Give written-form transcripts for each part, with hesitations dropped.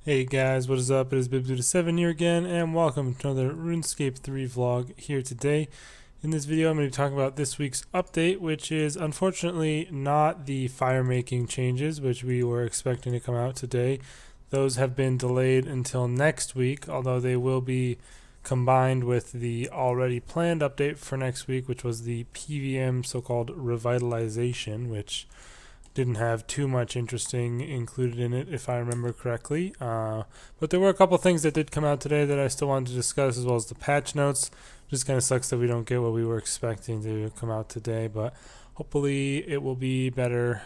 Hey guys, what is up? It is Bib7 here again, and welcome to another RuneScape 3 vlog here today. In this video, I'm going to be talking about this week's update, which is unfortunately not the fire-making changes, which we were expecting to come out today. Those have been delayed until next week, although they will be combined with the already planned update for next week, which was the PVM so-called revitalization, which didn't have too much interesting included in it, if I remember correctly. But there were a couple things that did come out today that I still wanted to discuss, as well as the patch notes. Just kind of sucks that we don't get what we were expecting to come out today, but hopefully it will be better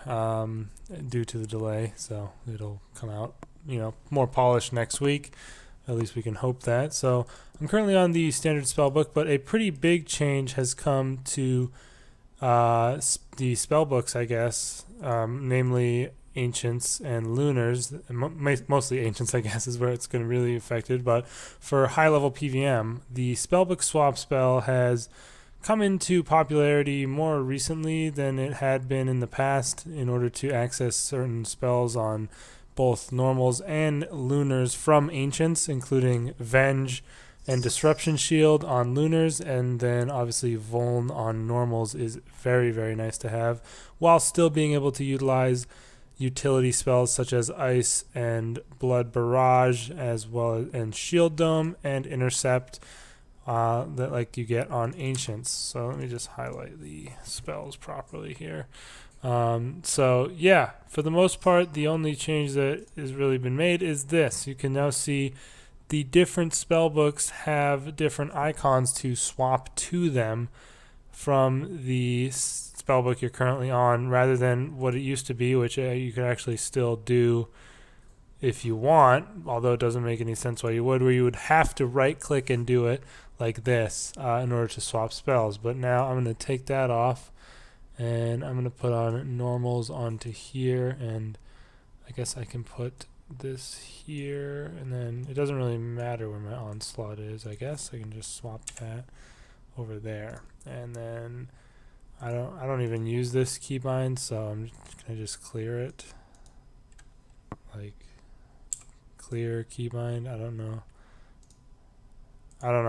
due to the delay. So it'll come out, more polished next week. At least we can hope that. So I'm currently on the standard spellbook, but a pretty big change has come to the spellbooks, I guess, namely Ancients and Lunars. Mostly Ancients, I guess, is where it's going to really be affected. But for high-level PVM, the Spellbook Swap spell has come into popularity more recently than it had been in the past in order to access certain spells on both normals and lunars from Ancients, including Venge and Disruption Shield on lunars, and then obviously Vuln on normals is very, very nice to have, while still being able to utilize utility spells such as Ice and Blood Barrage, as well as and Shield Dome and Intercept that like you get on Ancients. So let me just highlight the spells properly here. So yeah, for the most part, the only change that has really been made is this. You can now see the different spellbooks have different icons to swap to them from the spellbook you're currently on, rather than what it used to be, which you could actually still do if you want, although it doesn't make any sense why you would, where you would have to right click and do it like this in order to swap spells. But now I'm going to take that off, and I'm going to put on normals onto here, and I guess I can put this here, and then it doesn't really matter where my onslaught is. I guess I can just swap that over there, and then I don't even use this keybind, so I'm gonna just clear it, like clear keybind. I don't know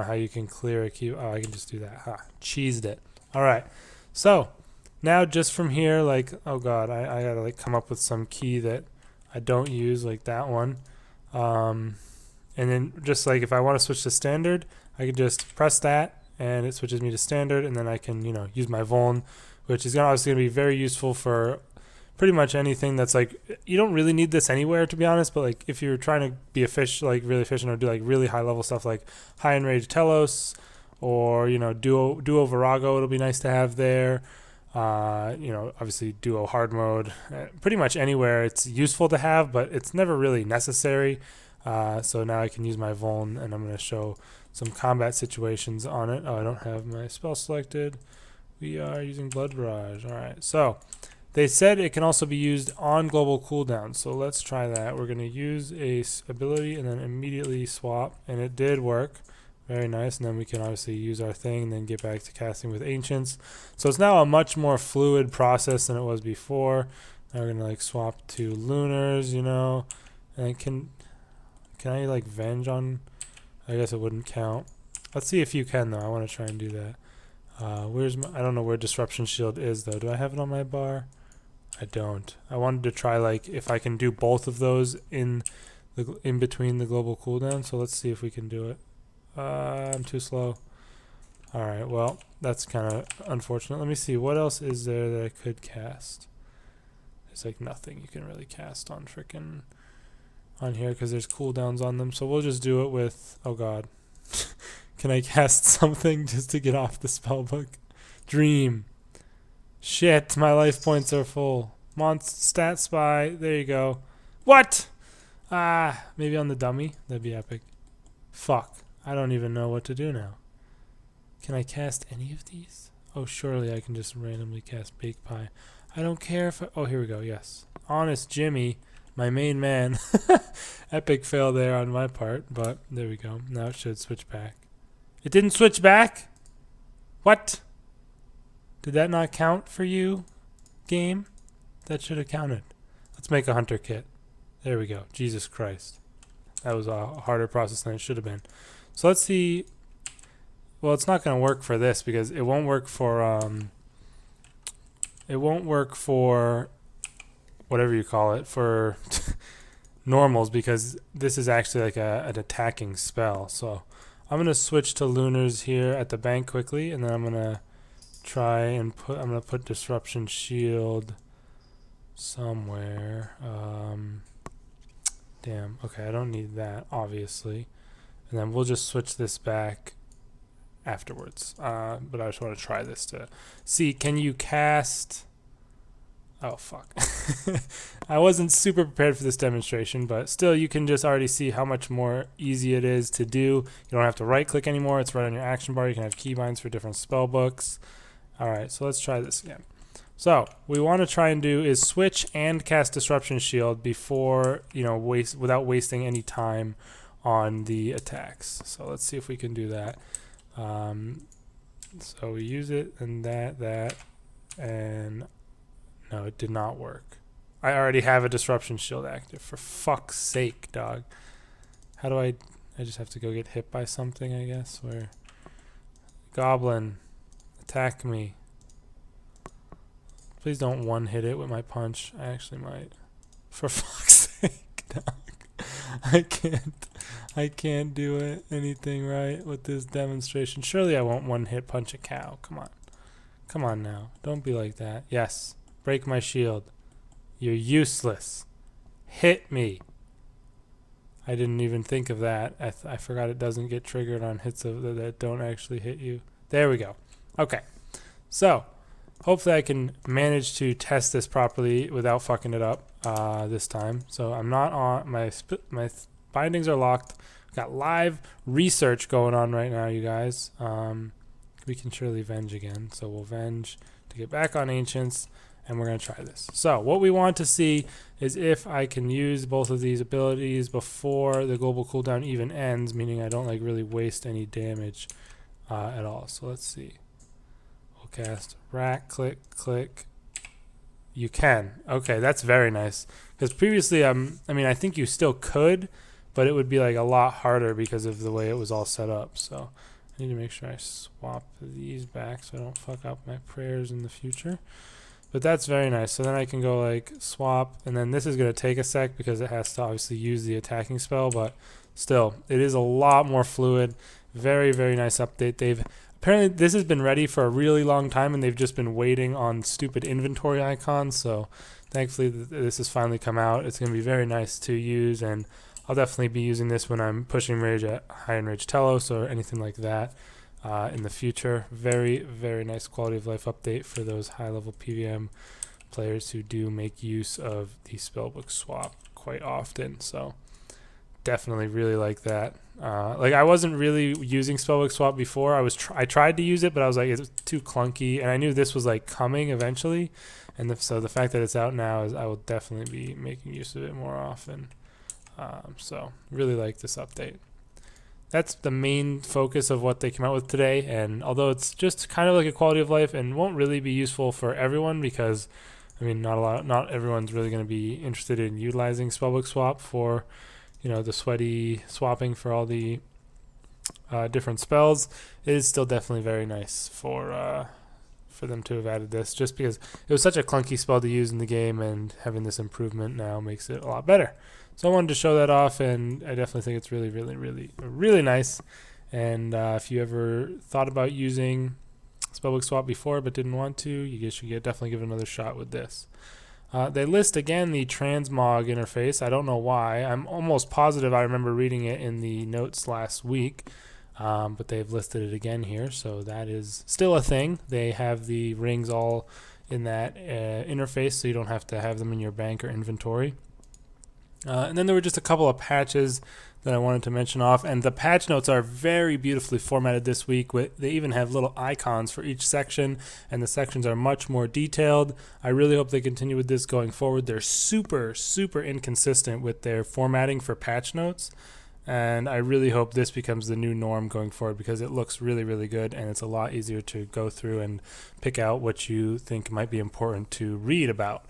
how you can clear a key. Oh, I can just do that. Cheesed it. All right, so now just from here, like, oh god, I gotta like come up with some key that I don't use, like that one. And then just like if I want to switch to standard, I can just press that and it switches me to standard, and then I can, use my Vuln, which is obviously going to be very useful for pretty much anything that's like, you don't really need this anywhere, to be honest, but like if you're trying to be efficient, like really efficient, or do like really high level stuff like high enraged Telos, or duo Virago, it'll be nice to have there. Obviously duo hard mode, pretty much anywhere it's useful to have, but it's never really necessary. So now I can use my Vuln, and I'm going to show some combat situations on it. Oh, I don't have my spell selected. We are using Blood Barrage. Alright, so they said it can also be used on global cooldown, so let's try that. We're going to use a ability and then immediately swap, and it did work. Very nice, and then we can obviously use our thing and then get back to casting with Ancients. So it's now a much more fluid process than it was before. Now we're gonna like swap to Lunars, and can I like Venge on? I guess it wouldn't count. Let's see if you can though. I want to try and do that. I don't know where Disruption Shield is though. Do I have it on my bar? I don't. I wanted to try like if I can do both of those in between the global cooldown. So let's see if we can do it. I'm too slow. Alright, well, that's kind of unfortunate. Let me see, what else is there that I could cast? There's like nothing you can really cast on frickin' on here because there's cooldowns on them. So we'll just do it with, oh god. Can I cast something just to get off the spellbook? Dream. Shit, my life points are full. Stat Spy, there you go. What? Maybe on the dummy? That'd be epic. Fuck. I don't even know what to do now. Can I cast any of these? Oh, surely I can just randomly cast Bake Pie. I don't care if oh, here we go, yes. Honest Jimmy, my main man. Epic fail there on my part, but there we go. Now it should switch back. It didn't switch back? What? Did that not count for you, game? That should have counted. Let's make a hunter kit. There we go. Jesus Christ. That was a harder process than it should have been. So let's see. Well, it's not going to work for this because it won't work for whatever you call it, for normals, because this is actually like an attacking spell. So I'm going to switch to lunars here at the bank quickly, and then I'm going to try and I'm going to put disruption shield somewhere. Damn. Okay, I don't need that, obviously. And then we'll just switch this back afterwards. But I just want to try this to see, can you cast... Oh, fuck. I wasn't super prepared for this demonstration, but still you can just already see how much more easy it is to do. You don't have to right-click anymore. It's right on your action bar. You can have keybinds for different spell books. All right, so let's try this again. So what we want to try and do is switch and cast Disruption Shield before, without wasting any time on the attacks. So let's see if we can do that. So we use it and that, and no, it did not work. I already have a Disruption Shield active. For fuck's sake, dog. How do I just have to go get hit by something, I guess? Where? Goblin, attack me. Please don't one-hit it with my punch. I actually might. For fuck's sake, dog. I can't do anything right with this demonstration. Surely I won't one-hit punch a cow. Come on. Come on now. Don't be like that. Yes. Break my shield. You're useless. Hit me. I didn't even think of that. I forgot it doesn't get triggered on hits that don't actually hit you. There we go. Okay. So, hopefully I can manage to test this properly without fucking it up this time. So I'm not on... My bindings are locked. Got live research going on right now, you guys. We can surely venge again. So we'll venge to get back on Ancients. And we're going to try this. So what we want to see is if I can use both of these abilities before the global cooldown even ends, meaning I don't like really waste any damage at all. So let's see. We'll cast rack, click, click. You can. Okay, that's very nice. Because previously, I think you still could, but it would be like a lot harder because of the way it was all set up. So I need to make sure I swap these back so I don't fuck up my prayers in the future. But that's very nice. So then I can go like swap, and then this is going to take a sec because it has to obviously use the attacking spell, but still, it is a lot more fluid. Very, very nice update. Apparently this has been ready for a really long time, and they've just been waiting on stupid inventory icons. So thankfully this has finally come out. It's going to be very nice to use, and I'll definitely be using this when I'm pushing rage at high enraged Telos or anything like that. In the future. Very, very nice quality of life update for those high-level PVM players who do make use of the Spellbook Swap quite often. So definitely really like that. I wasn't really using Spellbook Swap before. I tried to use it, but I was like, it's too clunky, and I knew this was like coming eventually. And so the fact that it's out now is I will definitely be making use of it more often. So really like this update. That's the main focus of what they came out with today, and although it's just kind of like a quality of life and won't really be useful for everyone because, not everyone's really going to be interested in utilizing Spellbook Swap for, the sweaty swapping for all the different spells. It is still definitely very nice for them to have added this, just because it was such a clunky spell to use in the game, and having this improvement now makes it a lot better. So I wanted to show that off, and I definitely think it's really, really, really, really nice. And if you ever thought about using Spellbook Swap before but didn't want to, you should definitely give it another shot with this. They list again the transmog interface. I don't know why. I'm almost positive I remember reading it in the notes last week, but they've listed it again here, so that is still a thing. They have the rings all in that interface, so you don't have to have them in your bank or inventory. And then there were just a couple of patches that I wanted to mention off, and the patch notes are very beautifully formatted this week. They even have little icons for each section, and the sections are much more detailed. I really hope they continue with this going forward. They're super, super inconsistent with their formatting for patch notes, and I really hope this becomes the new norm going forward because it looks really, really good, and it's a lot easier to go through and pick out what you think might be important to read about.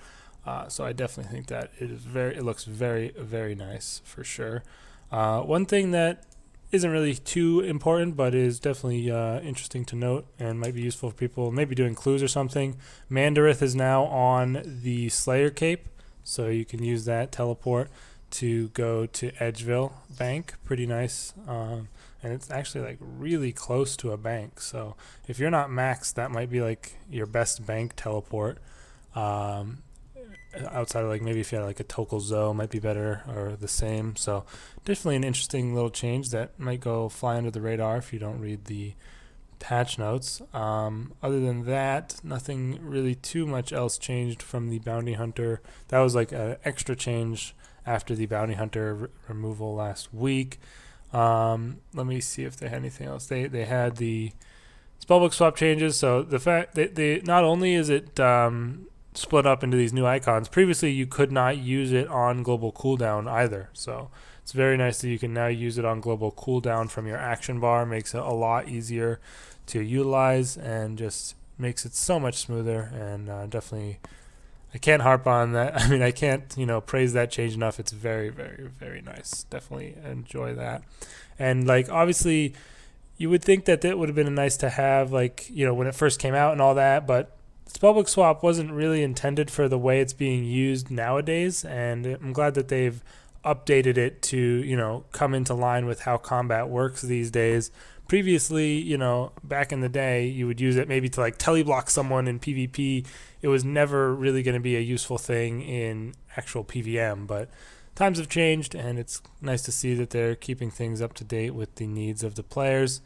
So I definitely think that it looks very, very nice for sure. One thing that isn't really too important, but is definitely interesting to note and might be useful for people maybe doing clues or something. Mandarith is now on the Slayer Cape, so you can use that teleport to go to Edgeville Bank. Pretty nice. And it's actually like really close to a bank, so if you're not maxed, that might be like your best bank teleport. Outside of like maybe if you had like a Tokel Zo, might be better or the same. So definitely an interesting little change that might go fly under the radar if you don't read the patch notes. Other than that, nothing really too much else changed from the Bounty Hunter. That was like an extra change after the Bounty Hunter removal last week. Let me see if they had anything else. They had the Spellbook Swap changes. So the fact that they not only is it split up into these new icons, previously you could not use it on global cooldown either. So it's very nice that you can now use it on global cooldown from your action bar. Makes it a lot easier to utilize and just makes it so much smoother. And definitely, I can't harp on that. I mean, I can't, praise that change enough. It's very, very, very nice. Definitely enjoy that. And like, obviously, you would think that would have been nice to have, like, when it first came out and all that, but Spellbook Swap wasn't really intended for the way it's being used nowadays, and I'm glad that they've updated it to, come into line with how combat works these days. Previously, back in the day, you would use it maybe to like teleblock someone in PvP. It was never really going to be a useful thing in actual PVM, but times have changed, and it's nice to see that they're keeping things up to date with the needs of the players.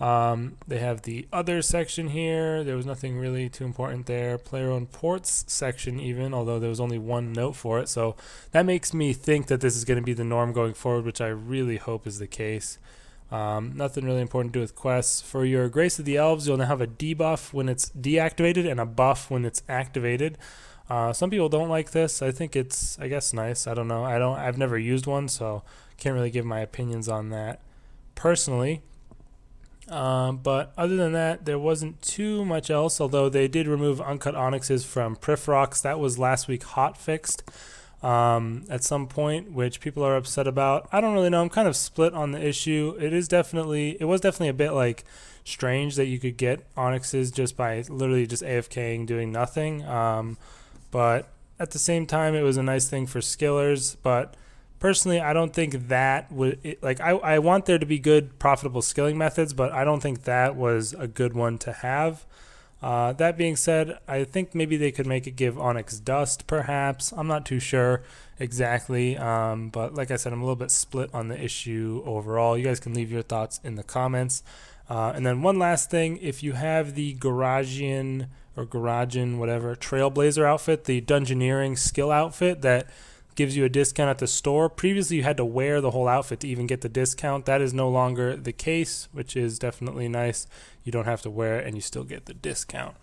They have the other section here. There was nothing really too important there. Player-owned ports section even, although there was only one note for it. So that makes me think that this is going to be the norm going forward, which I really hope is the case. Nothing really important to do with quests. For your Grace of the Elves, you'll now have a debuff when it's deactivated and a buff when it's activated. Some people don't like this. I think it's, I guess, nice. I don't know. I've never used one, so can't really give my opinions on that personally. But other than that, there wasn't too much else, although they did remove Uncut Onyxes from Prifrox. That was last week hot fixed at some point, which people are upset about. I don't really know. I'm kind of split on the issue. It was definitely a bit like strange that you could get Onyxes just by literally just AFKing, doing nothing. But at the same time, it was a nice thing for skillers, but personally, I don't think that would I want there to be good, profitable skilling methods, but I don't think that was a good one to have. That being said, I think maybe they could make it give Onyx Dust, perhaps. I'm not too sure exactly, but like I said, I'm a little bit split on the issue overall. You guys can leave your thoughts in the comments. And then one last thing, if you have the Garagian or Garagin, whatever, Trailblazer outfit, the Dungeoneering skill outfit that gives you a discount at the store. Previously, you had to wear the whole outfit to even get the discount. That is no longer the case, which is definitely nice. You don't have to wear it, and you still get the discount.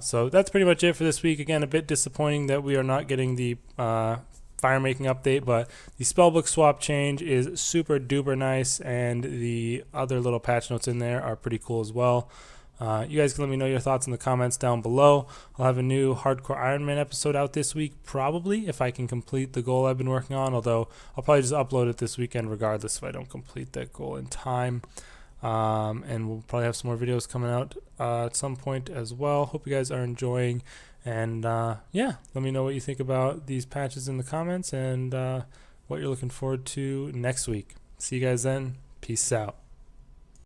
So that's pretty much it for this week. Again, a bit disappointing that we are not getting the fire making update, but the Spellbook Swap change is super duper nice, and the other little patch notes in there are pretty cool as well. You guys can let me know your thoughts in the comments down below. I'll have a new Hardcore Iron Man episode out this week, probably, if I can complete the goal I've been working on, although I'll probably just upload it this weekend regardless if I don't complete that goal in time. And we'll probably have some more videos coming out at some point as well. Hope you guys are enjoying, and yeah, let me know what you think about these patches in the comments and what you're looking forward to next week. See you guys then. Peace out.